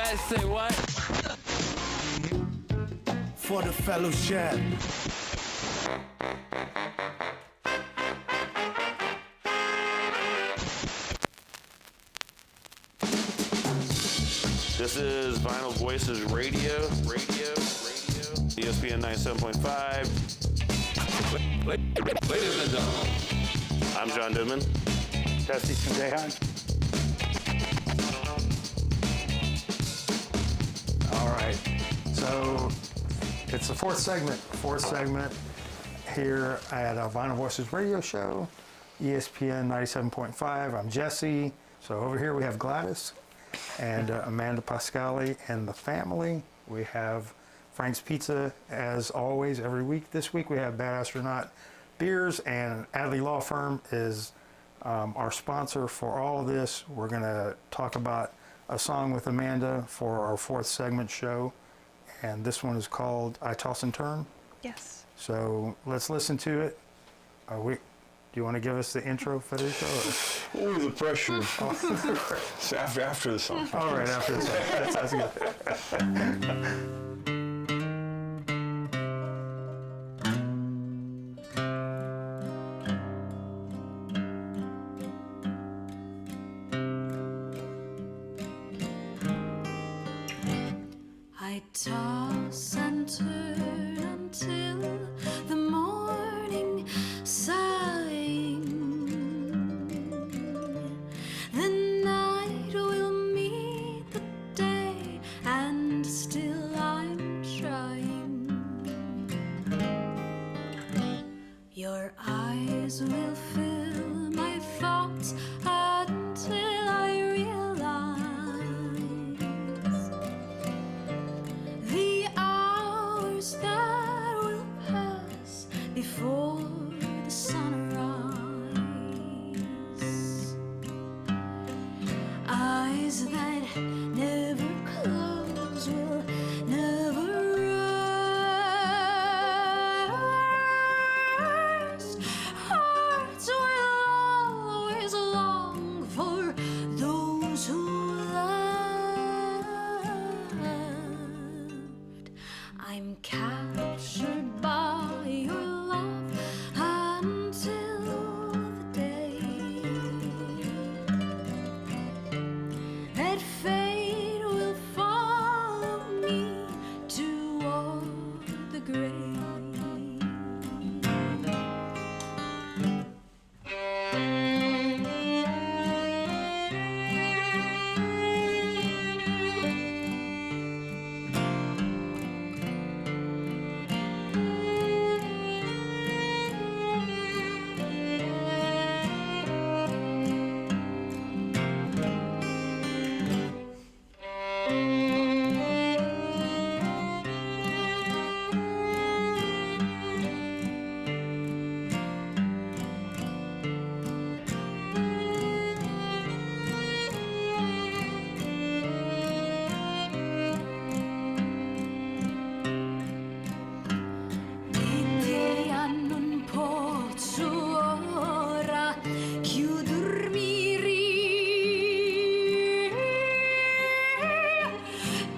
what? Say what? For the fellowship. This is Vinyl Voices Radio. ESPN 97.5. Ladies and gentlemen. I'm John Newman. Dusty from Jehan. All right. So it's the fourth segment here at Vinyl Voices Radio Show, ESPN 97.5. I'm Jesse. So over here we have Gladys and Amanda Pascali and the family. We have Frank's Pizza, as always, every week. This week we have Bad Astronaut Beers, and Adley Law Firm is our sponsor for all of this. We're going to talk about a song with Amanda for our fourth segment show, and this one is called I Toss and Turn. Yes. So let's listen to it. Do you want to give us the intro for this show? Oh, the pressure. It's after the song. All right, after the song. That's good. I toss and turn until the morning sighing. The night will meet the day, and still I'm trying. Your eyes will fill my thoughts until I realize the hours that will pass before the sunrise. Eyes that never close will never rest. Hearts will always long for those who loved. I'm captured by your love until the day that fate will follow me toward the grave. L'idea non posso ora chiudermi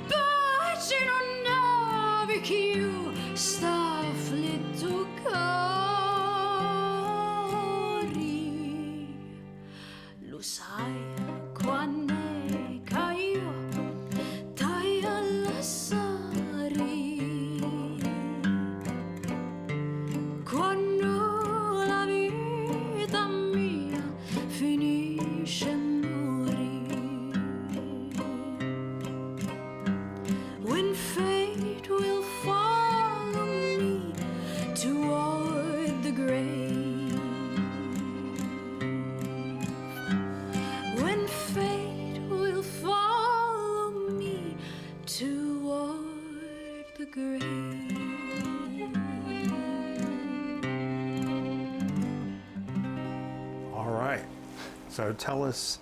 pace non navichi sta afflitto cori. Lo sai quando caio dai all'assari, quando la vita mia finisce e morì. When fate will follow me toward the grave. When fate will follow me toward the grave. All right. So tell us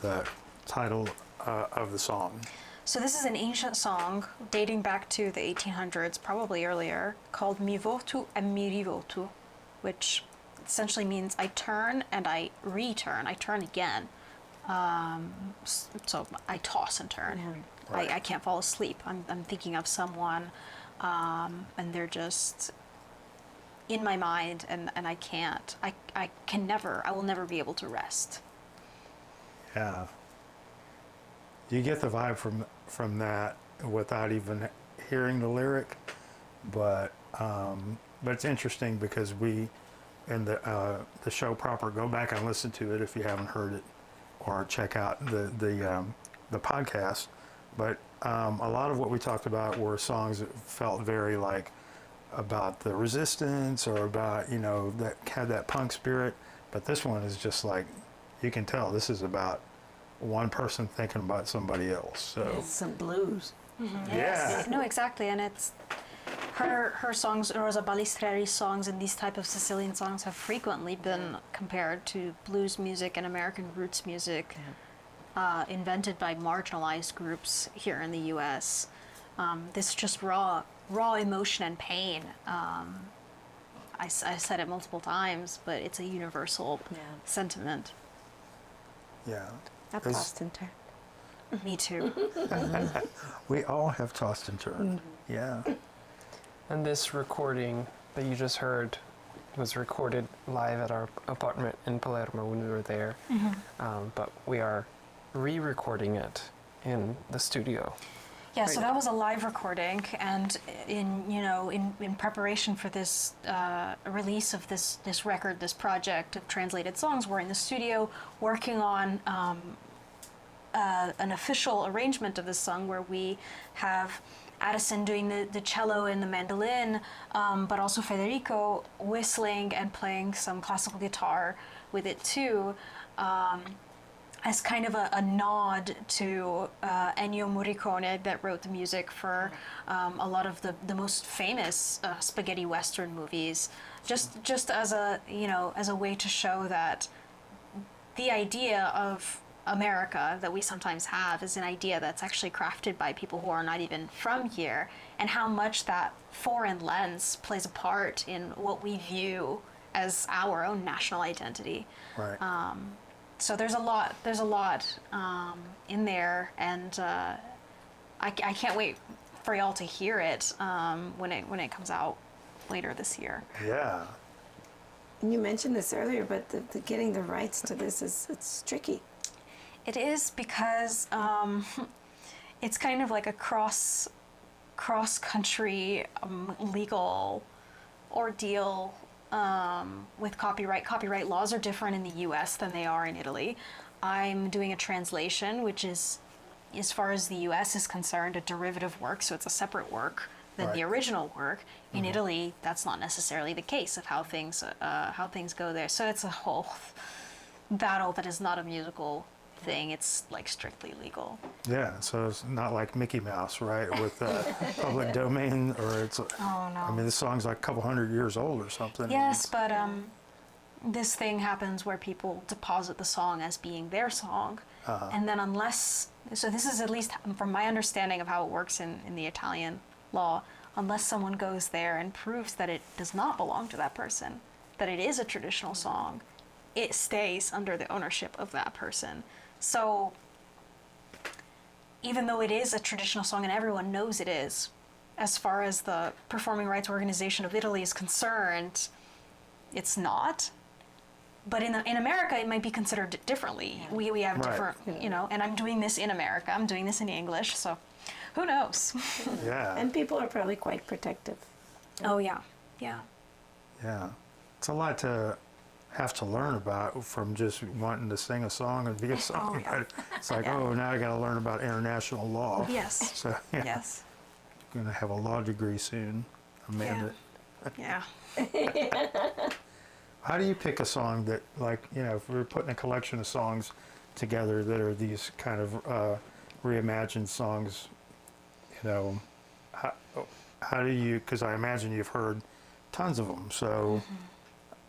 the title of the song. So this is an ancient song dating back to the 1800s, probably earlier, called Mi votu e mi rivotu, which essentially means I turn and I return, I turn again. So I toss and turn. I can't fall asleep. I'm thinking of someone, and they're just in my mind, and I can't. I will never be able to rest. Yeah. You get the vibe from that without even hearing the lyric, but it's interesting because we, in the show proper, go back and listen to it if you haven't heard it, or check out the podcast. But a lot of what we talked about were songs that felt very like about the resistance or about, you know, that had that punk spirit. But this one is just like, you can tell this is about one person thinking about somebody else. So Some blues. yeah, No, exactly, and it's her songs, Rosa Balistreri's songs, and these type of Sicilian songs have frequently been compared to blues music and American roots music, invented by marginalized groups here in the U.S. This just raw emotion and pain. I said it multiple times, but it's a universal sentiment. yeah. I've Is- tossed and turned. Me too. We all have tossed and turned. Yeah. And this recording that you just heard was recorded live at our apartment in Palermo when we were there. But we are re-recording it in the studio. Yeah, so that was a live recording, and in preparation for this release of this record, this project of translated songs, we're in the studio working on an official arrangement of this song where we have Addison doing the cello and the mandolin, but also Federico whistling and playing some classical guitar with it too, as kind of a nod to Ennio Morricone, that wrote the music for a lot of the most famous spaghetti western movies. Just as a way to show that the idea of America that we sometimes have is an idea that's actually crafted by people who are not even from here, and how much that foreign lens plays a part in what we view as our own national identity. Right. So there's a lot in there, and I can't wait for y'all to hear it when it comes out later this year. Yeah. And you mentioned this earlier, but the getting the rights to this it's tricky. It is because it's kind of like a cross country legal ordeal with copyright. Copyright laws are different in the U.S. than they are in Italy. I'm doing a translation, which is, as far as the U.S. is concerned, a derivative work, so it's a separate work than the Right. original work. In Italy, that's not necessarily the case of how things go there. So it's a whole battle that is not a musical thing. It's like strictly legal. Yeah. So it's not like Mickey Mouse, right? With public domain, or it's. Oh no. I mean, this song's like a couple hundred years old or something. Yes, but this thing happens where people deposit the song as being their song, and then so this is at least from my understanding of how it works in the Italian law, unless someone goes there and proves that it does not belong to that person, that it is a traditional song, it stays under the ownership of that person. So even though it is a traditional song and everyone knows it is, as far as the Performing Rights Organization of Italy is concerned, it's not. But in America, it might be considered differently. We have Right. different, and I'm doing this in America. I'm doing this in English, so who knows? Yeah. And people are probably quite protective. Oh, yeah. Yeah. Yeah. It's a lot to have to learn about from just wanting to sing a song and be a songwriter. It's like, oh, now I got to learn about international law. Yes. So yeah, Yes. going to have a law degree soon, Amanda. Yeah. How do you pick a song that, like, if we're putting a collection of songs together that are these kind of reimagined songs, how do you, because I imagine you've heard tons of them, so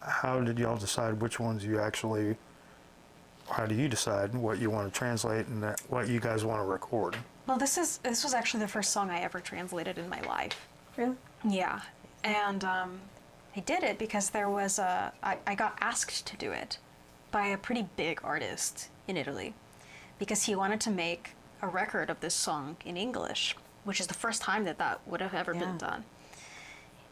how did y'all decide which ones you actually, how do you decide what you want to translate and what you guys want to record? Well, this was actually the first song I ever translated in my life. Really? Yeah, and I did it because there was I got asked to do it by a pretty big artist in Italy. because he wanted to make a record of this song in English, which is the first time that that would have ever been done.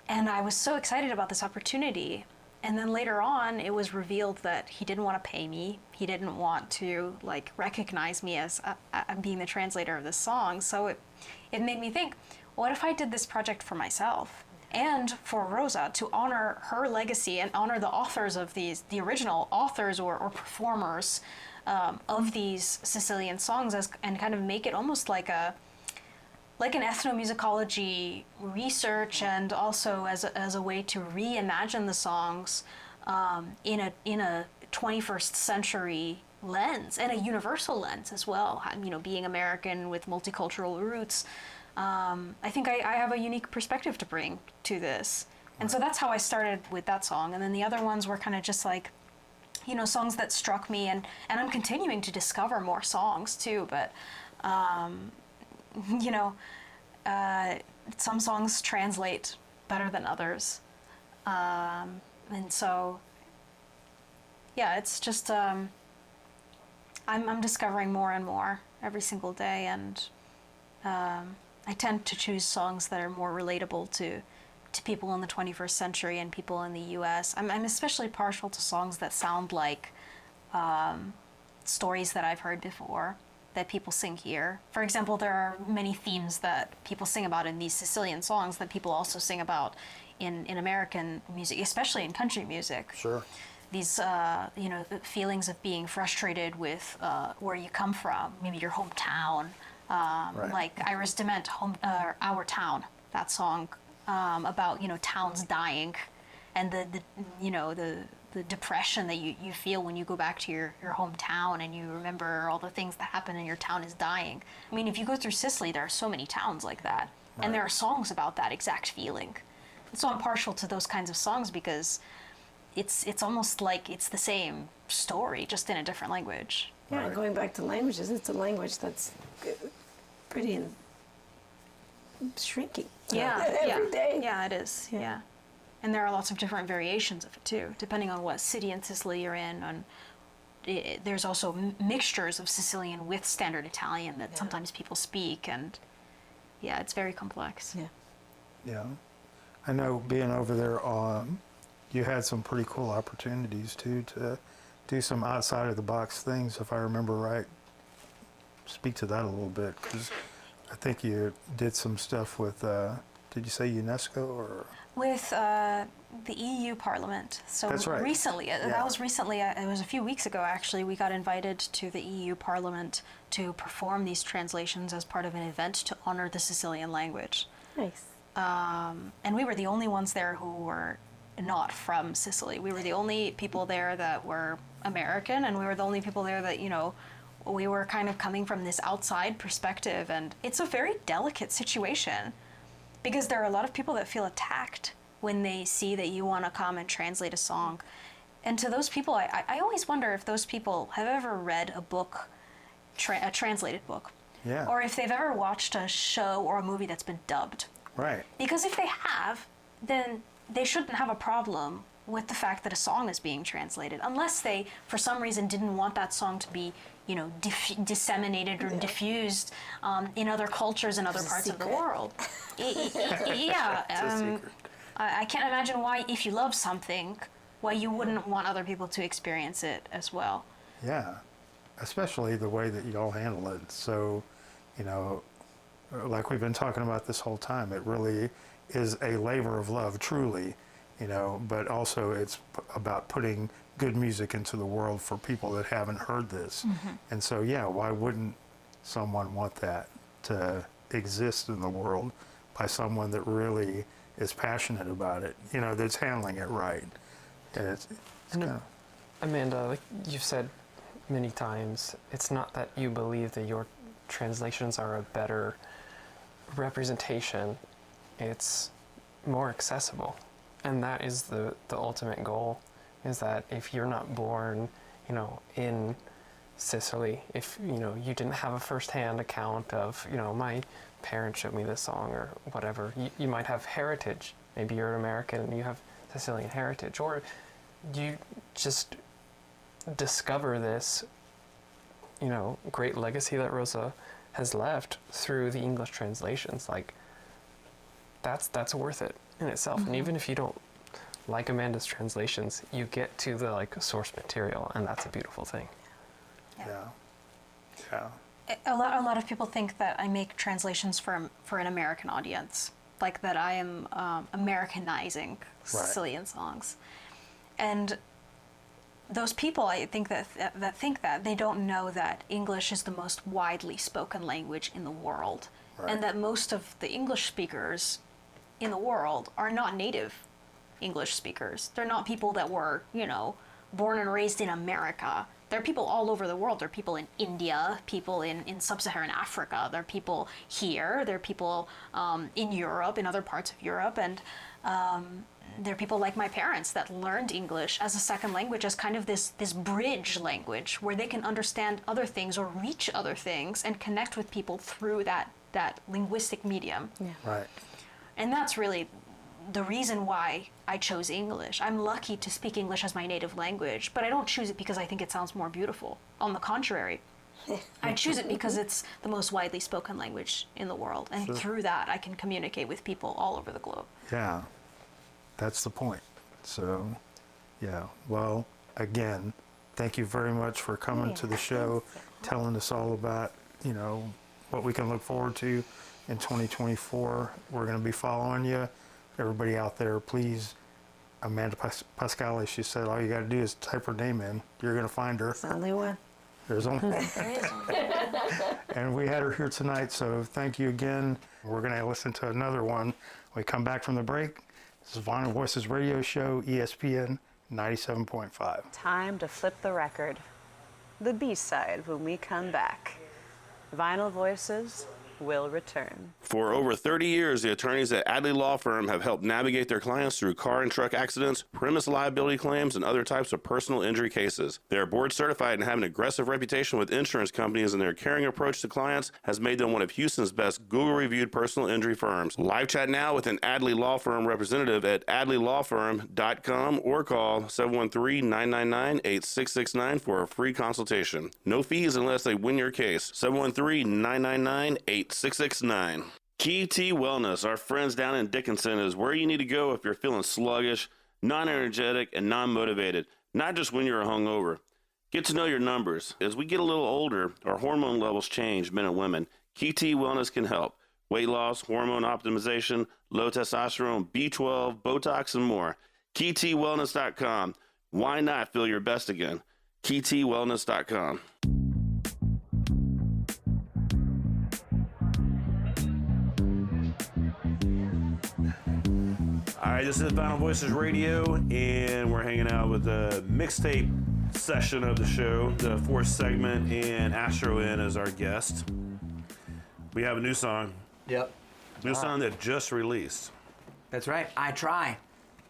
And I was so excited about this opportunity. And then later on, it was revealed that he didn't want to pay me. He didn't want to like recognize me as being the translator of this song. So it made me think, what if I did this project for myself and for Rosa to honor her legacy and honor the authors of these, the original authors or performers of these Sicilian songs, and kind of make it almost like an ethnomusicology research, and also as a way to reimagine the songs in a 21st century lens, and a universal lens as well. You know, being American with multicultural roots, I think I have a unique perspective to bring to this. And so that's how I started with that song. And then the other ones were kind of just like, you know, songs that struck me, and I'm continuing to discover more songs too, but you know, some songs translate better than others. And so, yeah, it's just, I'm discovering more and more every single day, and I tend to choose songs that are more relatable to people in the 21st century and people in the US. I'm especially partial to songs that sound like stories that I've heard before, that people sing here. For example, there are many themes that people sing about in these Sicilian songs that people also sing about in American music, especially in country music. Sure. These, you know, the feelings of being frustrated with where you come from, maybe your hometown. Right. Like Iris Dement, Our Town, that song about, you know, towns dying, and the you know, the depression that you feel when you go back to your hometown and you remember all the things that happen and your town is dying. I mean, if you go through Sicily, there are so many towns like that. Right. And there are songs about that exact feeling. And so I'm partial to those kinds of songs because it's almost like it's the same story, just in a different language. Yeah, Right. going back to languages, it's a language that's pretty shrinking. Every day. Yeah, it is. Yeah. And there are lots of different variations of it too, depending on what city in Sicily you're in. And there's also mixtures of Sicilian with standard Italian that sometimes people speak, and yeah, it's very complex. Yeah. Yeah. I know being over there, you had some pretty cool opportunities too to do some outside of the box things, if I remember right. Speak to that a little bit, because I think you did some stuff with, did you say UNESCO or? With the EU Parliament. So That's right. recently, Yeah. that was recently, it was a few weeks ago actually, we got invited to the EU Parliament to perform these translations as part of an event to honor the Sicilian language. Nice. And we were the only ones there who were not from Sicily. We were the only people there that were American, and we were the only people there that, you know, we were kind of coming from this outside perspective, and it's a very delicate situation because there are a lot of people that feel attacked when they see that you want to come and translate a song. And to those people, I always wonder if those people have ever read a book, a translated book, Yeah. or if they've ever watched a show or a movie that's been dubbed. Right. Because if they have, then they shouldn't have a problem with the fact that a song is being translated, unless they, for some reason, didn't want that song to be, you know, disseminated or diffused in other cultures and other parts of the world. Yeah. I can't imagine why, if you love something, why you wouldn't want other people to experience it as well. Yeah. Especially the way that you all handle it. So, you know, like we've been talking about this whole time, it really is a labor of love, truly, you know, but also it's about putting good music into the world for people that haven't heard this. Mm-hmm. And so, yeah, why wouldn't someone want that to exist in the world by someone that really is passionate about it, you know, that's handling it right. And it's And kind of, Amanda, like you've said many times, it's not that you believe that your translations are a better representation, it's more accessible. And that is the ultimate goal, is that if you're not born, you know, in Sicily, if, you know, you didn't have a first-hand account of, you know, my parents showed me this song or whatever, you might have heritage. Maybe you're an American and you have Sicilian heritage, or you just discover this great legacy that Rosa has left through the English translations. Like, that's worth it in itself. And even if you don't like Amanda's translations, you get to the source material, and that's a beautiful thing. Yeah. A lot of people think that I make translations for an American audience, like that I am Americanizing Sicilian songs, and those people, I think that think that they don't know that English is the most widely spoken language in the world, and that most of the English speakers in the world are not native English speakers. They're not people that were, born and raised in America. There are people all over the world. There are people in India, people in sub-Saharan Africa. There are people here. There are people in Europe, in other parts of Europe. And there are people like my parents that learned English as a second language, as kind of this bridge language where they can understand other things or reach other things and connect with people through that linguistic medium. Yeah. Right. And that's really the reason why I chose English. I'm lucky to speak English as my native language, but I don't choose it because I think it sounds more beautiful. On the contrary, I choose it because it's the most widely spoken language in the world, and through that I can communicate with people all over the globe. Yeah, that's the point. So, yeah, well, again, thank you very much for coming to the show, telling us all about, what we can look forward to in 2024. We're going to be following you. Everybody out there, please, Amanda Pascali, she said, all you got to do is type her name in. You're going to find her. It's only one. There's only And we had her here tonight, so thank you again. We're going to listen to another one when we come back from the break. This is Vinyl Voices Radio Show, ESPN 97.5. Time to flip the record. The B-side when we come back. Vinyl Voices will return. For over 30 years, the attorneys at Adley Law Firm have helped navigate their clients through car and truck accidents, premise liability claims, and other types of personal injury cases. They are board certified and have an aggressive reputation with insurance companies, and their caring approach to clients has made them one of Houston's best Google-reviewed personal injury firms. Live chat now with an Adley Law Firm representative at adleylawfirm.com or call 713-999-8669 for a free consultation. No fees unless they win your case. 713-999-8669. Key T Wellness, our friends down in Dickinson, is where you need to go if you're feeling sluggish, non-energetic, and non-motivated, not just when you're hungover. Get to know your numbers. As we get a little older, our hormone levels change, men and women. Key T Wellness can help. Weight loss, hormone optimization, low testosterone, B12, Botox, and more. KeyTWellness.com. Why not feel your best again? KeyTWellness.com. All right, this is Vinyl Voices Radio, and we're hanging out with the mixtape session of the show, the fourth segment, and Astro in as our guest. We have a new song. Yep. New song that just released. That's right. I Try.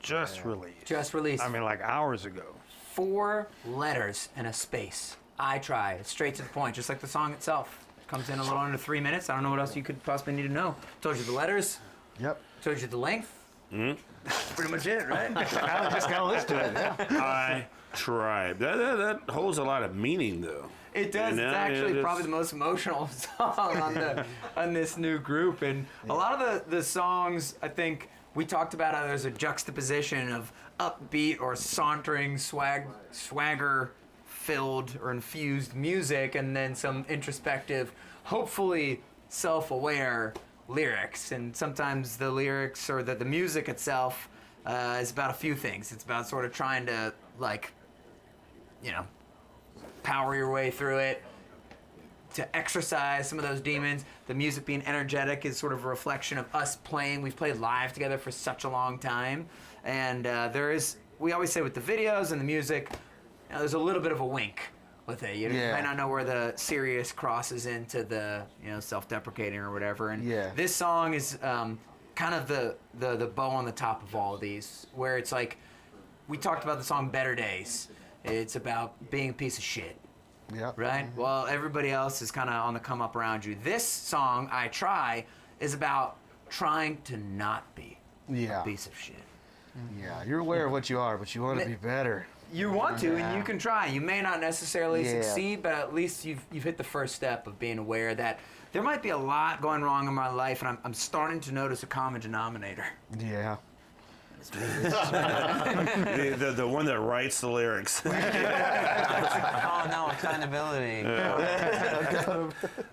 Just released. Just released. I mean, like hours ago. 4 letters and a space. I Try. It's straight to the point, just like the song itself. Comes in a little under 3 minutes. I don't know what else you could possibly need to know. Told you the letters. Yep. Told you the length. That's pretty much it, right? I just got to listen to it. Yeah. I Tribe. That holds a lot of meaning, though. It does. You know, it's actually probably the most emotional song on this new group. And a lot of the songs, I think, we talked about how there's a juxtaposition of upbeat or sauntering, swagger-filled or infused music, and then some introspective, hopefully self-aware lyrics. And sometimes the lyrics or the music itself is about a few things. It's about sort of trying to, power your way through it, to exercise some of those demons. The music being energetic is sort of a reflection of us playing. We've played live together for such a long time. And we always say with the videos and the music, there's a little bit of a wink with it. You might not know where the serious crosses into the self-deprecating or whatever. And this song is kind of the bow on the top of all of these, where it's like, we talked about the song Better Days. It's about being a piece of shit. Yeah. Right? Well, everybody else is kind of on the come up around you. This song, I Try, is about trying to not be a piece of shit. Yeah, you're aware of what you are, but you want to be better. You want to, and you can try. You may not necessarily Yeah. succeed, but at least you've hit the first step of being aware that there might be a lot going wrong in my life, and I'm starting to notice a common denominator. Yeah. The one that writes the lyrics. Oh no, accountability.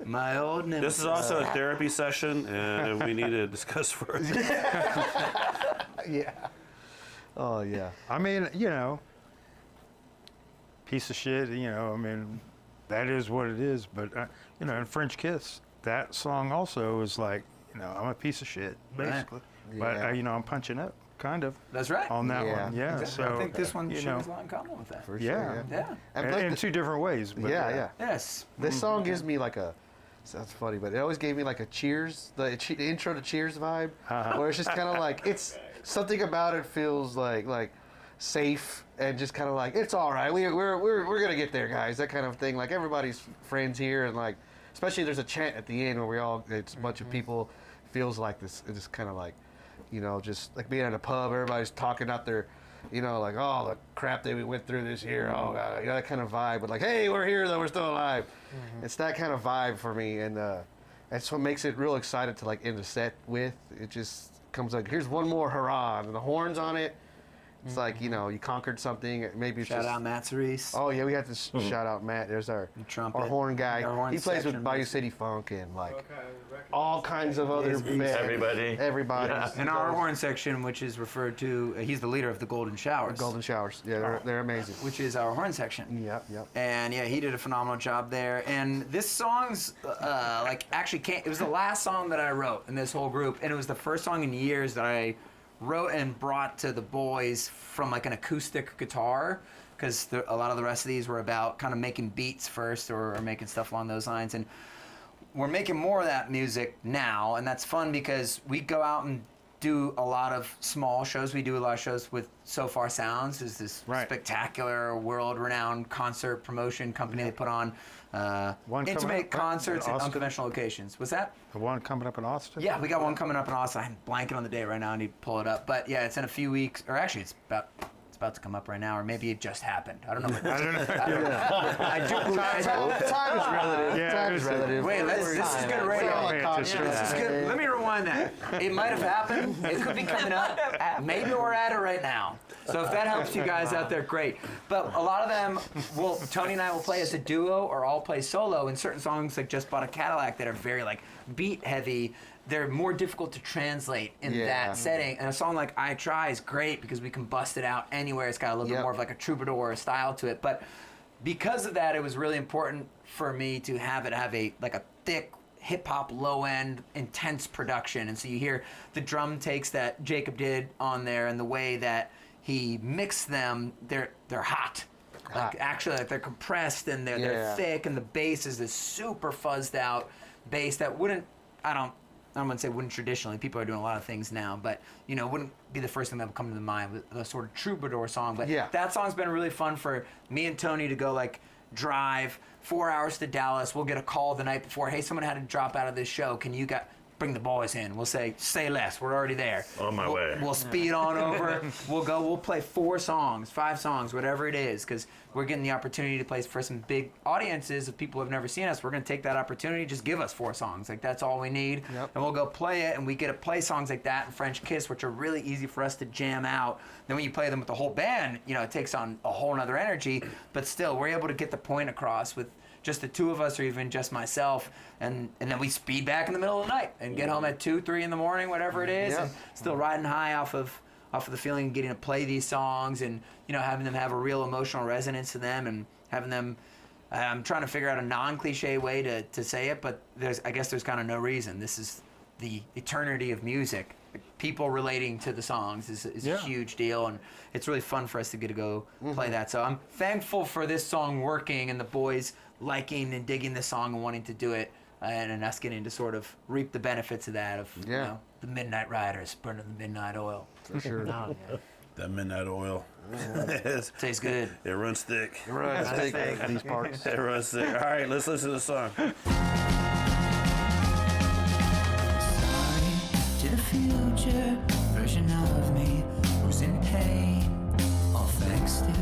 My old nemesis. This is also a therapy session, and we need to discuss further. Yeah. Oh yeah. I mean, piece of shit, I mean, that is what it is. But, in French Kiss, that song also is like, I'm a piece of shit, basically. But, Yeah. I'm punching up, kind of. That's right. On that Yeah. one, yeah. Exactly. So I think this one you shares a know, lot in common with that. For Yeah. sure. Yeah. And in plus two different ways. But yeah. Yes. This song gives me like a. Sounds funny, but it always gave me like a Cheers, the intro to Cheers vibe, where it's just kind of like it's something about it feels like safe and just kind of like it's all right. We're gonna get there, guys. That kind of thing. Like everybody's friends here, and like especially there's a chant at the end where it's a bunch of people. Feels like this. It's kind of like, just like being at a pub. Everybody's talking out their, like oh the crap that we went through this year. Oh God, that kind of vibe. But like, hey, we're here though. We're still alive. It's that kind of vibe for me, and that's what makes it real excited to like end the set with. It just comes like here's one more hurrah, and the horns on it. It's like you conquered something. Maybe it's Shout just, out Matt Cerise. Oh yeah, we have to shout out Matt. There's our trumpet. our horn guy. Our horn He plays with section. Bayou City Funk and like all kinds of other Everybody. Everybody. In our horn section, which is referred to, he's the leader of the Golden Showers. Golden Showers. Yeah, they're amazing. Which is our horn section. Yep. And yeah, he did a phenomenal job there. And this song's it was the last song that I wrote in this whole group, and it was the first song in years that I wrote and brought to the boys from like an acoustic guitar, because a lot of the rest of these were about kind of making beats first or making stuff along those lines. And we're making more of that music now, and that's fun because we go out and do a lot of small shows. We do a lot of shows with So Far Sounds, is this spectacular, world-renowned concert promotion company. They put on intimate concerts at unconventional locations. What's that? The one coming up in Austin? Yeah, we got one coming up in Austin. I'm blanking on the date right now. I need to pull it up. But yeah, it's in a few weeks, or actually it's about to come up right now, or maybe it just happened. I don't know. Time is relative. Yeah, Time is relative. Wait, this is good radio. This This is good. Let me rewind that. It might have happened. It could be coming up. Maybe we're at it right now. So if that helps you guys out there, great. But a lot of them, Tony and I will play as a duo, or I'll play solo. And certain songs like Just Bought a Cadillac that are very like beat heavy, they're more difficult to translate in that setting. And a song like I Try is great because we can bust it out anywhere. It's got a little bit more of like a troubadour style to it. But because of that, it was really important for me to have it have a thick hip hop, low end, intense production. And so you hear the drum takes that Jacob did on there, and the way that he mixed them, they're hot. Like actually, like they're compressed and they're thick, and the bass is this super fuzzed out bass that wouldn't traditionally. People are doing a lot of things now, but wouldn't be the first thing that would come to the mind with a sort of troubadour song. But that song's been really fun for me and Tony to go drive 4 hours to Dallas. We'll get a call the night before. Hey, someone had to drop out of this show. Can you bring the boys in? We'll say less. We're already there. On my way. We'll speed on over. We'll play 4 songs, 5 songs, whatever it is, because we're getting the opportunity to play for some big audiences of people who have never seen us. We're going to take that opportunity. Just give us 4 songs. That's all we need. And we'll go play it, and we get to play songs like that in French Kiss, which are really easy for us to jam out. Then when you play them with the whole band, it takes on a whole nother energy, but still, we're able to get the point across with just the 2 of us, or even just myself, and then we speed back in the middle of the night and get home at 2, 3 in the morning, whatever it is, and still riding high off of the feeling of getting to play these songs, and having them have a real emotional resonance to them, and having them. I'm trying to figure out a non-cliche way to say it, but I guess there's kind of no reason. This is the eternity of music. People relating to the songs is a huge deal, and it's really fun for us to get to go play that. So I'm thankful for this song working, and the boys liking and digging this song and wanting to do it, and us getting to sort of reap the benefits of that, of the Midnight Riders burning the midnight oil. For sure. That midnight oil. Tastes good. It runs thick. It runs thick. These parts. It runs thick. All right, let's listen to the song. To the future version of me who's in pain, all thanks to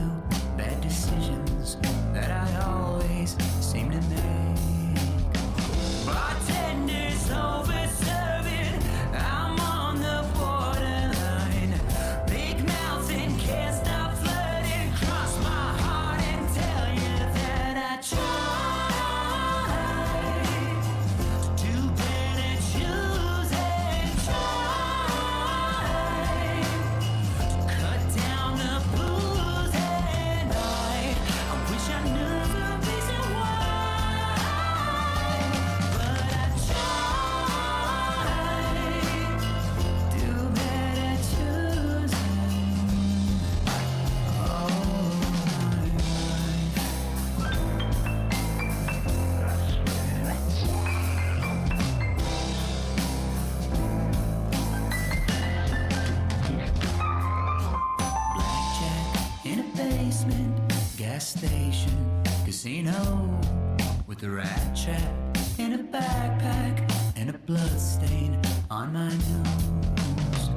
blood stain on my nose.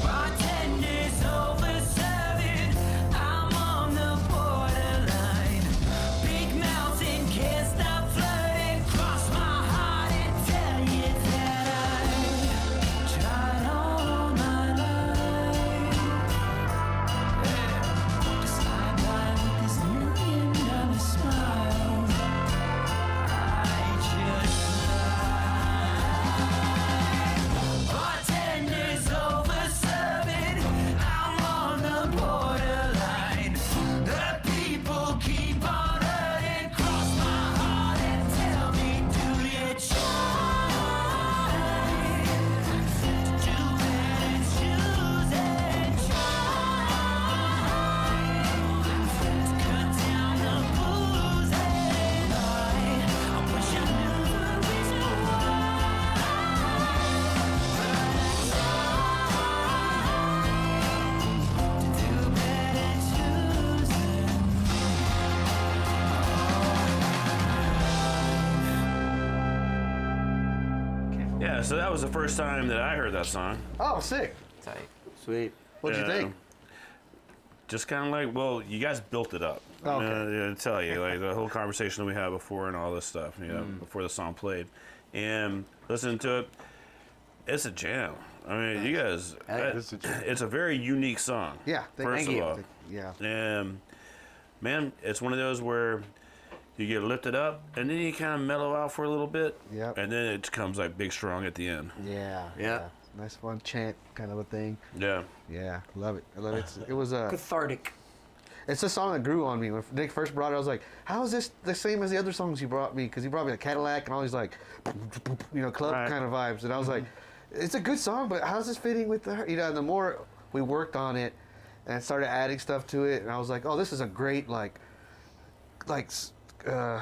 Bartender's over serving, I'm on the borderline. Big mountain can't stop flirting, cross my heart and tell you that I tried all my life. To slide by with this $1,000,000 smile. I just bartenders over serving, I'm on the borderline. The people keep on hurting, cross my heart and tell me, do you try to do better, choose and try to cut down the booze and I wish I knew the reason Yeah, so that was the first time that I heard that song. Oh, sick. Tight. Sweet. What'd you think? Just kind of like, well, you guys built it up. Oh, okay. I tell you, like the whole conversation that we had before and all this stuff, you know, before the song played, and listening to it, it's a jam. I mean, you guys, it's a very unique song. Yeah, first of all. Yeah. And man, it's one of those where you get lifted up and then you kind of mellow out for a little bit. Yep. And then it comes like big strong at the end. Yeah. Yeah. Nice fun chant kind of a thing. Yeah. Yeah, love it. I love it. It was a cathartic. It's a song that grew on me. When Nick first brought it, I was like, how is this the same as the other songs he brought me? Because he brought me a Cadillac and all these like, you know, club kind of vibes. And I was like, it's a good song, but how's this fitting with the, you know, and the more we worked on it and started adding stuff to it, and I was like, oh, this is a great, how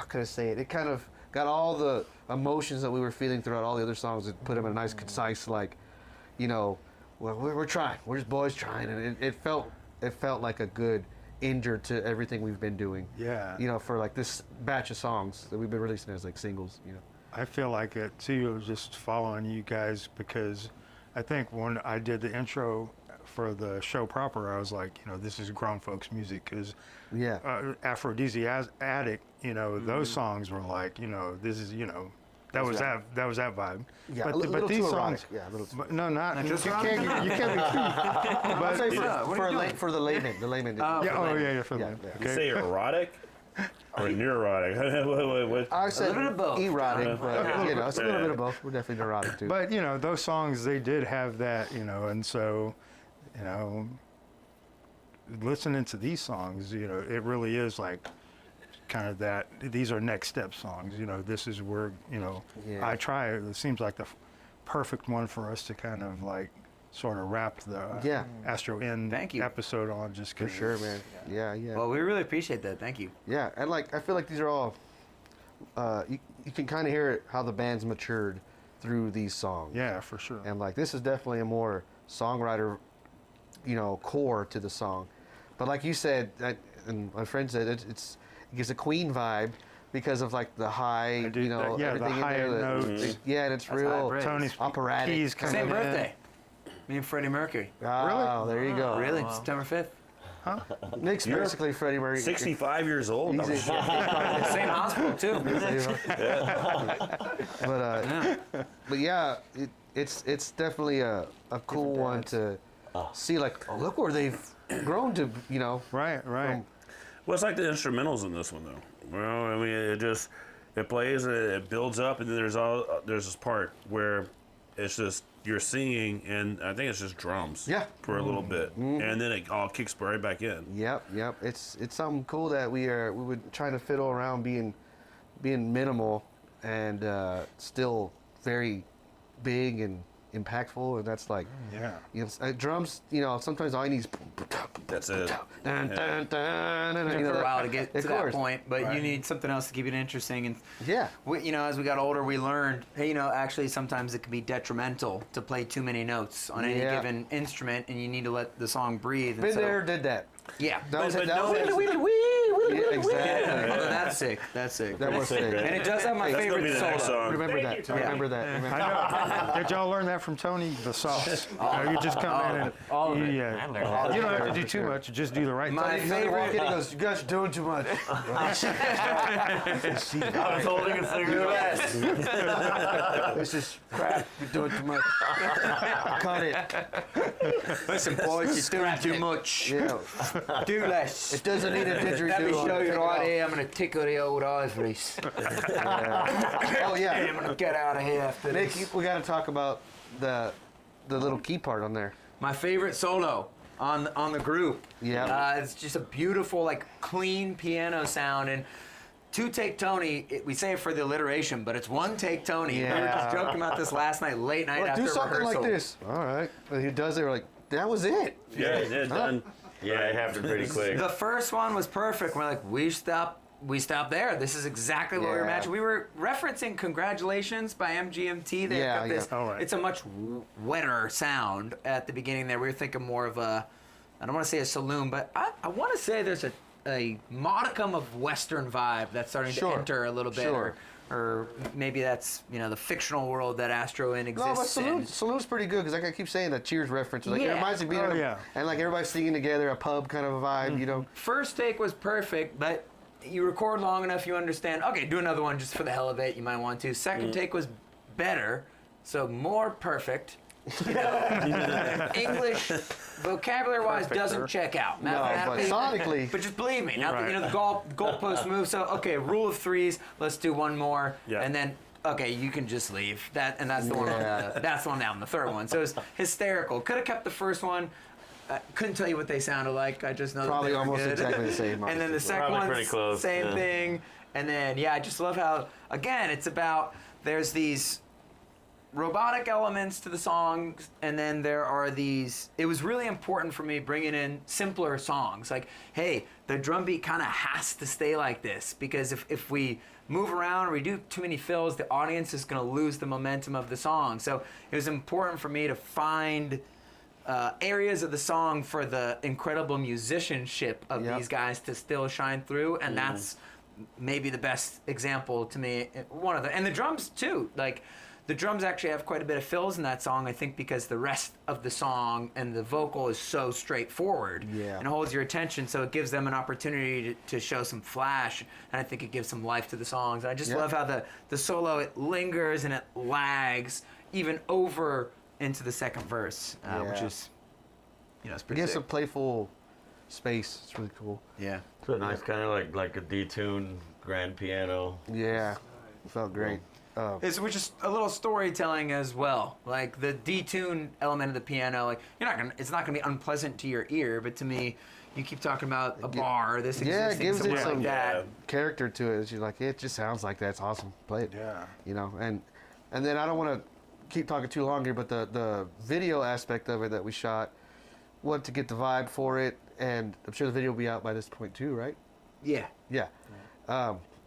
can I say it? It kind of got all the emotions that we were feeling throughout all the other songs and put them in a nice, concise, like, you know, well, we're trying. We're just boys trying. And it felt like a good ender to everything we've been doing. Yeah. You know, for like this batch of songs that we've been releasing as like singles, you know. I feel like it too, just following you guys, because I think when I did the intro for the show proper, I was like, you know, this is grown folks music, because Aphrodisiac, you know, those songs were like, you know, this is, you know, that was that vibe. Yeah, but these songs, yeah, a little too but no, not just you can't be too. But for the layman, the layman. For the layman. You say erotic or neurotic? What? I said a little bit of both. Erotic, but you know, it's a little bit of both. We're definitely neurotic too. But you know, those songs, they did have that, you know, and so, you know, listening to these songs, you know, it really is like kind of that, these are next step songs, you know, this is where, you know, I try, it seems like the perfect one for us to kind of like sort of wrap the Astro N episode on, just for sure, man. Yeah. Well, we really appreciate that. Thank you. Yeah, and like I feel like these are all, you can kind of hear it, how the band's matured through these songs. Yeah, for sure. And like this is definitely a more songwriter, you know, core to the song. But like you said, and my friend said, it gives a Queen vibe because of like the high, you know, everything the high in there. notes. Yeah, and it's real Tony's operatic. keys kind Same of birthday. Me and Freddie Mercury. Oh, there you go. Really? September 5th. Huh? Nick's basically Freddie Mercury. 65 years old. He's Same hospital too. But yeah, it's definitely a cool one to see. Like, oh, look where they've grown to, you know. Right. Well, it's like the instrumentals in this one, though. Well, I mean, it plays, it builds up, and then there's this part where it's just you're singing, and I think it's just drums. Yeah. For a little bit, and then it all kicks right back in. Yep. It's something cool that we were trying to fiddle around being minimal and still very big and impactful, and that's like, you know, drums, you know, sometimes all you need is that's it. Dun, dun, dun, dun, you know, for a while to get to that point, but you need something else to keep it interesting. And we, you know, as we got older, we learned, hey, you know, actually sometimes it can be detrimental to play too many notes on any given instrument, and you need to let the song breathe. Been there, did that. Yeah, but Yeah, exactly. Oh, that's sick. That's sick. That was sick. And it does have my That's gonna be favorite the next solo. song. Remember that. Remember that. Remember that. Did y'all learn that from Tony? The sauce. You just come in and all of it. you, I learned that. you don't have to do too much. Just do the right My thing. He walk in, he favorite. goes, "You guys are doing too much." I was holding a cigarette. This is crap. You're doing too much. Cut it. Listen, boys, you're doing too much. Yeah. Do less. It doesn't need a didgeridoo. Let me on show it. you Take it right off. here. I'm gonna tickle the old ivories. Oh yeah. I'm gonna get out of here after Nick, this. we got to talk about the little key part on there. My favorite solo on the group. Yeah. It's just a beautiful, like, clean piano sound. And two take Tony, we say it for the alliteration, but it's one take Tony. We were Yeah. just joking about this last night, late night Well, after do something rehearsal. like this. All right. And he does it. We're like, that was it. Yeah, it done. Yeah, it happened pretty quick. The first one was perfect. We're like, we stop there. This is exactly what we were Yeah. imagining. We were referencing Congratulations by MGMT. They've Yeah, got this, yeah. All right. it's a much wetter sound at the beginning there. We were thinking more of a, I don't want to say a saloon, but I want to say there's a modicum of Western vibe that's starting to Sure. enter a little bit. Sure. Or maybe that's, the fictional world that Astro in No, exists but in. Saloon's pretty good because like I keep saying that Cheers reference. Like, It Yeah. reminds me of being Oh, in a- yeah. and like everybody singing together, a pub kind of a vibe, you know. First take was perfect, but you record long enough, you understand, okay, do another one just for the hell of it, you might want to. Second take was better, so more perfect. English, vocabulary-wise, doesn't check out. No, but sonically. But just believe me, now Right. the goalpost move, so, okay, rule of threes, let's do one more, Yeah. and then, okay, you can just leave. That's the one. Yeah. That's the one down. The third one. So it's hysterical. Could have kept the first one. Couldn't tell you what they sounded like. I just know Probably that they were almost good. exactly the same, And then the honestly. second Probably one, pretty close, same yeah. thing. And then I just love how again it's about there's these robotic elements to the songs, and then there are these. It was really important for me bringing in simpler songs. Like, hey, the drum beat kind of has to stay like this because if we move around or we do too many fills, the audience is going to lose the momentum of the song. So it was important for me to find areas of the song for the incredible musicianship of Yep. these guys to still shine through, and that's maybe the best example to me. One of them, and the drums too. Like the drums actually have quite a bit of fills in that song. I think because the rest of the song and the vocal is so straightforward Yeah. and holds your attention, so it gives them an opportunity to show some flash, and I think it gives some life to the songs. I just Yeah. love how the solo it lingers and it lags even over into the second verse, which Yeah. is, it's It pretty gives sick. some playful space. It's really cool. Yeah. It's a nice kind of like a detuned grand piano. Yeah. It felt great. It's which is a little storytelling as well. Like the detune element of the piano, like it's not gonna be unpleasant to your ear, but to me, you keep talking about a bar, this Yeah, it existing gives it somewhere some like that. character to it. You're like, it just sounds like that. It's awesome. Play it. Yeah. You know, and then I don't want to keep talking too long here, but the video aspect of it that we shot, wanted to get the vibe for it, and I'm sure the video will be out by this point too, right? Yeah. Yeah.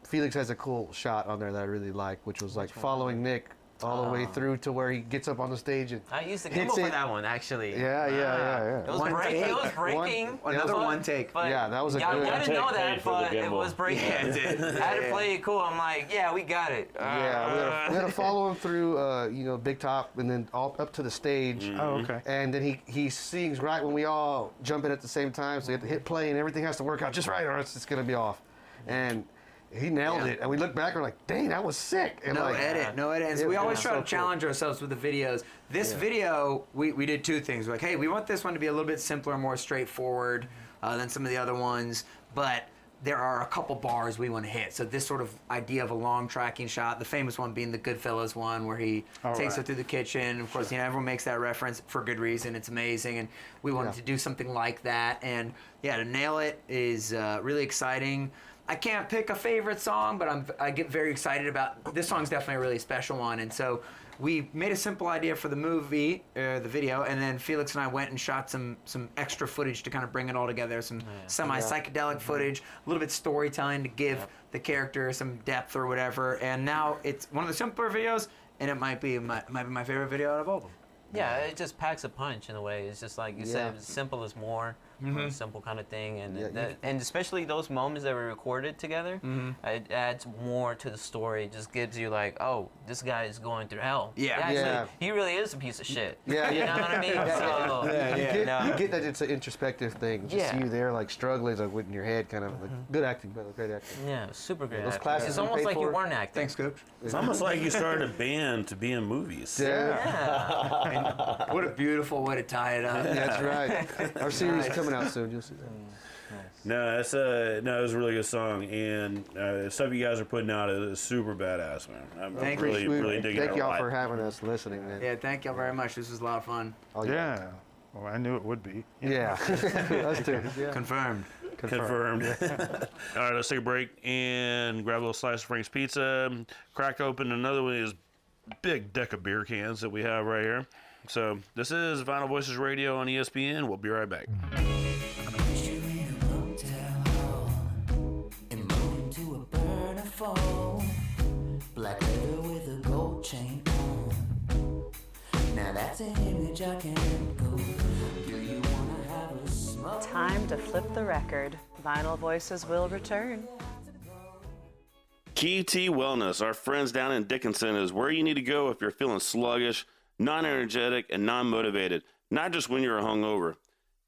Felix has a cool shot on there that I really like, which was like following Nick all the way through to where he gets up on the stage and I used the hits gimbal for it. that one, actually. Yeah. It was, One take. it was breaking. Another but- one take. But Yeah, that was a y'all good- didn't know One take that, paid for the but it gimbal. was breaking. Yeah, it did. I had to play it cool. I'm like, yeah, we got it. Yeah, we had to follow him through, Big Top, and then all up to the stage. Oh, okay. And then he sings right when we all jump in at the same time, so you have to hit play, and everything has to work out just right, or it's going to be off. And he nailed it. And we look back, and we're like, dang, that was sick. And No like, edit. And so it we always was try so to cool. challenge ourselves with the videos. This video, we did two things. We're like, hey, we want this one to be a little bit simpler, more straightforward than some of the other ones, but there are a couple bars we want to hit. So this sort of idea of a long tracking shot, the famous one being the Goodfellas one, where he takes her through the kitchen. Of course, everyone makes that reference for good reason. It's amazing, and we wanted to do something like that. And yeah, to nail it is really exciting. I can't pick a favorite song, but I get very excited about this song's definitely a really special one. And so we made a simple idea for the movie, the video, and then Felix and I went and shot some extra footage to kind of bring it all together, some semi-psychedelic footage, a little bit storytelling to give the character some depth or whatever. And now it's one of the simpler videos, and it might be my favorite video out of all of them. Yeah, it just packs a punch in a way. It's just like you said, simple as more. a simple kind of thing, and Yeah, and especially those moments that were recorded together, it adds more to the story. It just gives you like, oh, this guy is going through hell. Yeah. Actually, Yeah. he really is a piece of shit. Yeah, You yeah. know what I mean? So, You get that it's an introspective thing. Just Yeah. you there, like struggling, like in your head, kind of. Like, good acting, brother. Great acting. yeah, super great. Those acting. classes It's you almost paid like you for? weren't acting. Thanks, Coach. It's almost like you started a band to be in movies. Yeah. What a beautiful way to tie it up. That's right. Our series is coming out soon. You'll see that. No, it's it was a really good song, and the stuff you guys are putting out is super badass, man. I'm Thank you. really digging it Thank a y'all lot. for having us, listening, man. Yeah, thank y'all very much. This was a lot of fun. Oh, Yeah. Well, I knew it would be. Yeah. Us too. Yeah. Confirmed. Confirmed. All right, let's take a break and grab a little slice of Frank's Pizza. Crack open another one of these big deck of beer cans that we have right here. So this is Vinyl Voices Radio on ESPN. We'll be right back. Black leather with a gold chain on. Now that's an image I can't go. Do you wanna have a smoke? Time to flip the record. Vinyl Voices will return. Key T Wellness, our friends down in Dickinson, is where you need to go if you're feeling sluggish, non-energetic, and non-motivated, not just when you're hungover.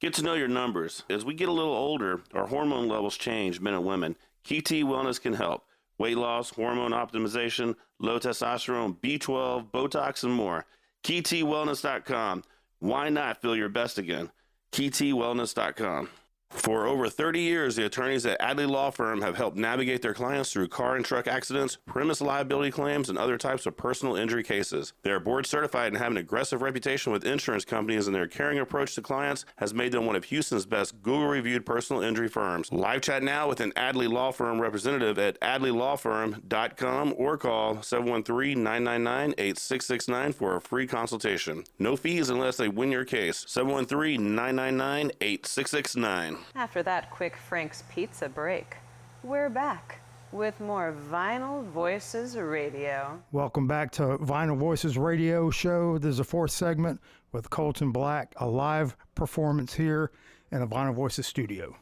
Get to know your numbers. As we get a little older, our hormone levels change, men and women. Key T Wellness can help. Weight loss, hormone optimization, low testosterone, B12, Botox, and more. KeyTWellness.com. Why not feel your best again? KeyTWellness.com. For over 30 years, the attorneys at Adley Law Firm have helped navigate their clients through car and truck accidents, premise liability claims, and other types of personal injury cases. They are board certified and have an aggressive reputation with insurance companies, and their caring approach to clients has made them one of Houston's best Google-reviewed personal injury firms. Live chat now with an Adley Law Firm representative at adleylawfirm.com or call 713-999-8669 for a free consultation. No fees unless they win your case. 713-999-8669. After that quick Frank's Pizza break, we're back with more Vinyl Voices Radio. Welcome back to Vinyl Voices Radio Show. This is the fourth segment with Coleton Black, a live performance here in the Vinyl Voices studio.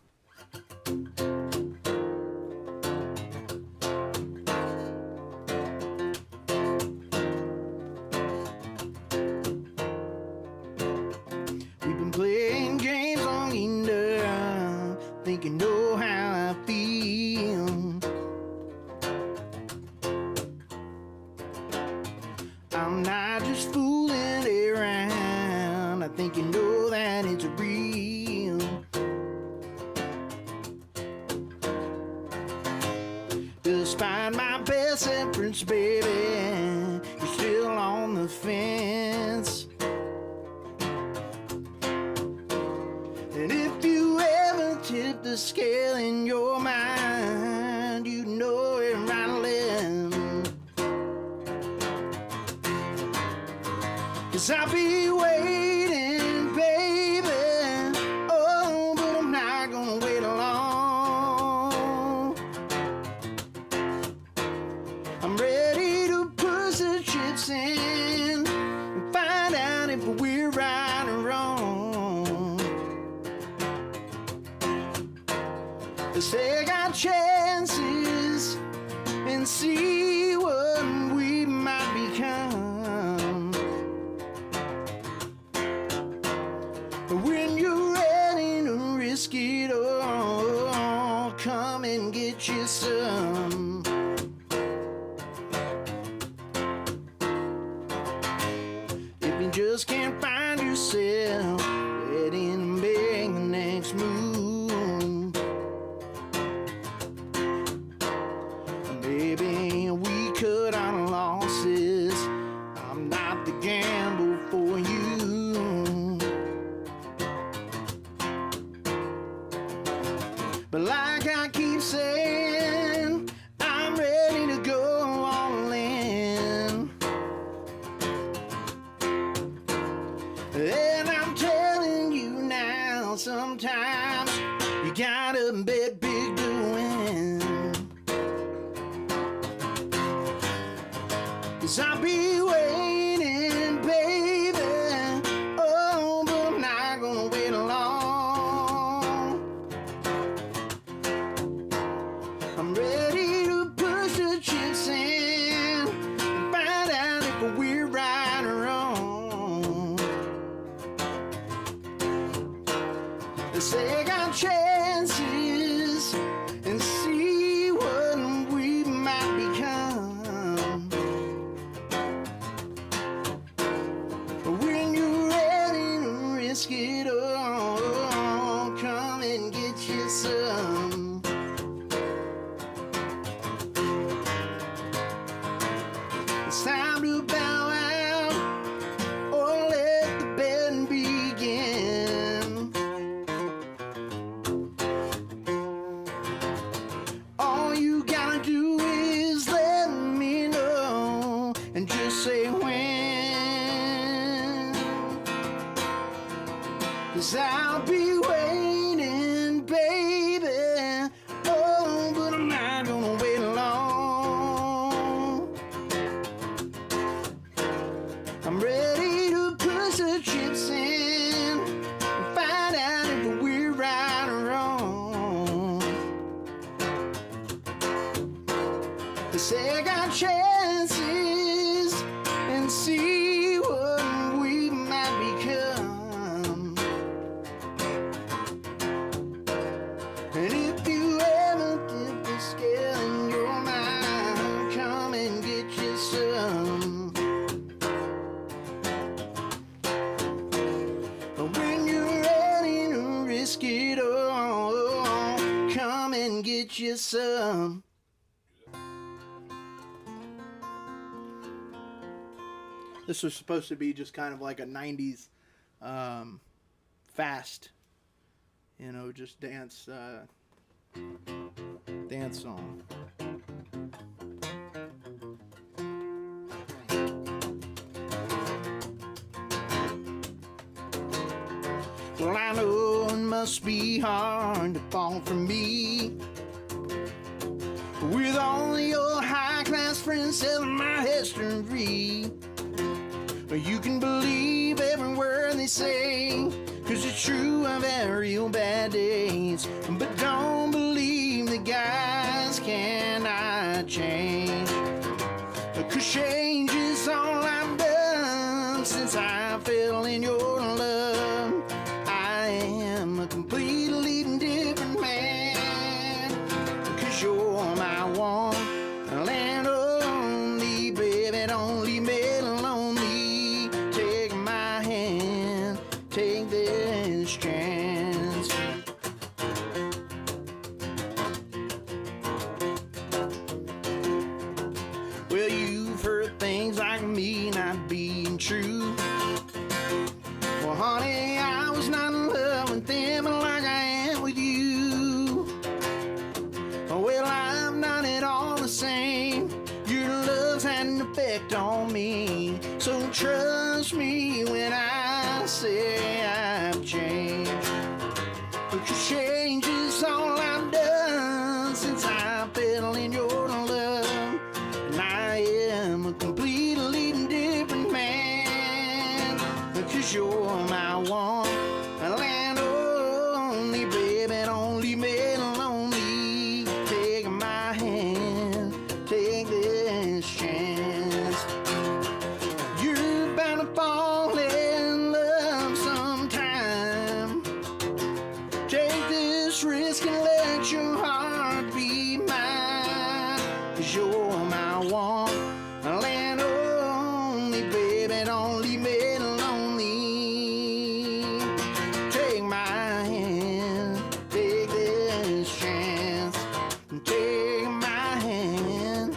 We've been playing games on Ender, think you know how I feel. I'm not just fooling around, I think you know that it's real. Despite my best efforts, baby, you're still on the fence. And if you ever tip the scale in your mind, you know it right left. 'Cause I'll be waiting, baby. Oh, but I'm not gonna wait long. I'm ready to push the chips in and find out if we're right or wrong. Let's take our chances and see what we might become. When you're ready to risk it all, come and get you some. If you just can't find yourself, ready to make the next move. Maybe we cut our losses. I'm not the gamble for you. But like I keep saying, I'm ready to go all in. And I'm telling you now, sometimes you gotta bet big to win. 'Cause I'll be waiting, baby. Oh, but I'm not gonna wait long. Take our chances and see what we might become. When you're ready to risk it all, come and get you some. It's time to bow out or let the bed begin. All you gotta do is let me know and just say when. 'Cause I'll be waiting, baby. Oh, but I'm not gonna wait long. I'm ready to push the chips in and find out if we're right or wrong. Let's take our chances and see what we might become. And if you ever dip the scale in your mind, come and get you some. When you're ready to risk it all, come and get you some. This was supposed to be just kind of like a 90s fast, you know, just dance song. Well, I know it must be hard to fall from me, with all your high-class friends telling my history. But you can believe every word they say, 'cause it's true, I've had real bad days. But don't believe the guys cannot change, 'cause change is all I've done since I fell in your love. I am a completely different man, 'cause you're my one and only, baby. Don't leave me lonely. Take my hand, take this chance. Well, you've heard things like me not being true. Well, honey, I was not in love with them like I am with you. Well, I'm not at all the same. Your love's had an effect on me, so trust me when I say I've changed. Because change is all I've done since I fell in your love. And I am a completely different man, because you're my one and only, baby. Don't leave me lonely. Take my hand, take this chance. You're bound to fall in love sometime. Take this risk and let your heart be mine, 'cause you're my one and only, baby. Don't leave me lonely. Take my hand, take this chance. Take my hand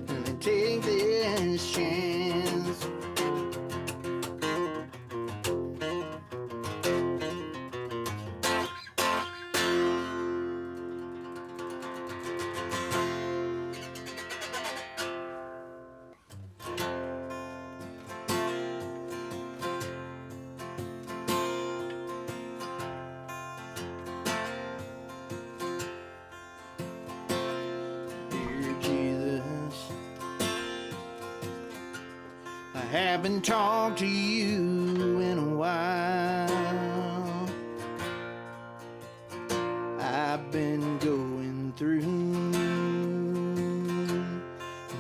and take this chance. Dear Jesus, I haven't talked to you in a while. I've been going through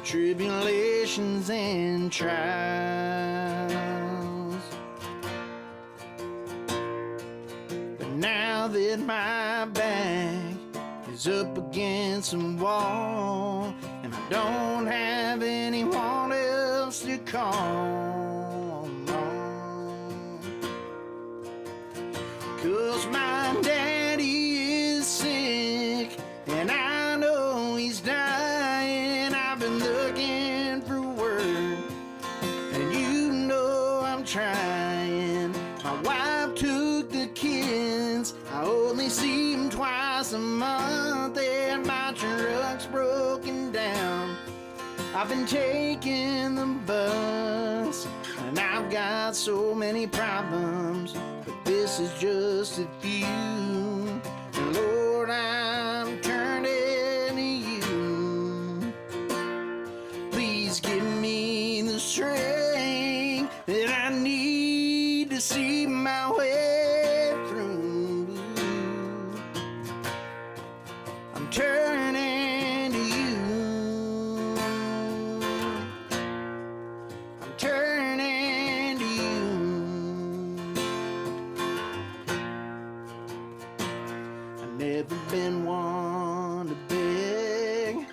tribulations and trials, but now this that my back is up against a wall, and I don't have anyone else to call on. 'Cause my daddy is sick, and I know he's dying. I've been looking for work, and you know I'm trying. My wife took the kids, I only see them twice a month, and my truck's broken down. I've been taking the bus, and I've got so many problems, but this is just a few. And Lord, I'm turning to you. Please give me the strength that I need to see my way through. I'm turning to you. I'm turning to you. I've never been one to beg,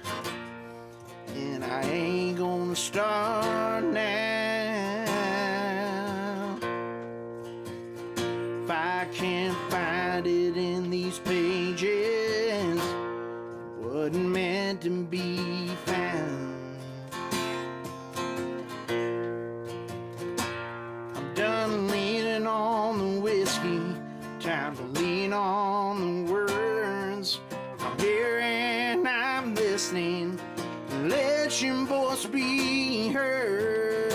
and I ain't gonna start now. If I can't find it in these pages, it wasn't meant to be found. I'm done leaning on the whiskey, time to lean on the words. I'm here and I'm listening. Let your voice be heard.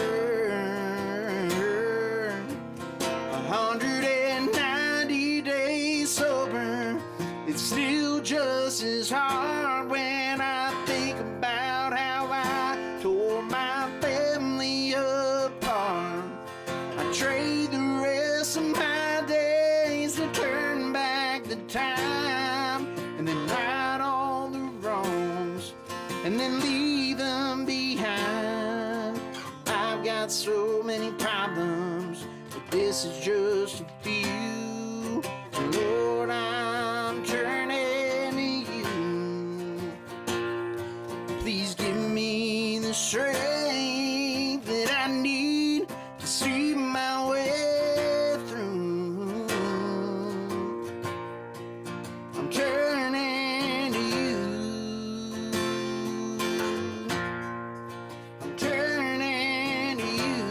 190 days sober, it's still just as hard when I think about how I tore my family apart. I trade the rest of my days to turn back the time, and then right all the wrongs, and then leave them behind. I've got so many problems, but this is just a few. So Lord, I'm turning to you. Please give me the strength that I need to see my way through. I'm turning to you. I'm turning to you.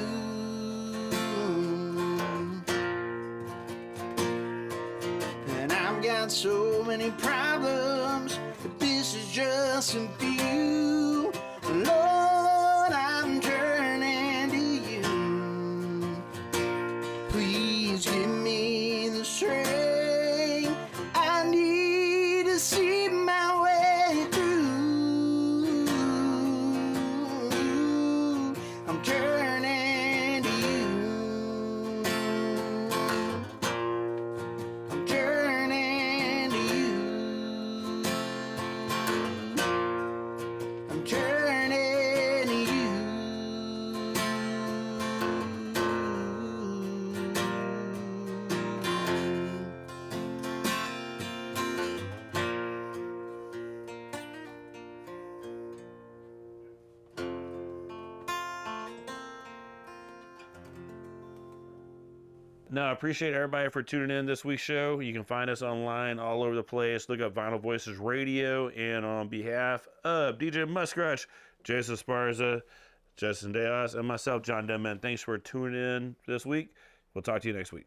And I've got so many problems, but this is just a few. Lord, I'm turning to you. Please give me the strength I need to see my way through. I'm turning to you. I'm turning to you. I'm turning to you. No, I appreciate everybody for tuning in this week's show. You can find us online all over the place. Look up Vinyl Voices Radio. And on behalf of DJ Muskrat, Jason Sparza, Justin Deos, and myself, John Denman, thanks for tuning in this week. We'll talk to you next week.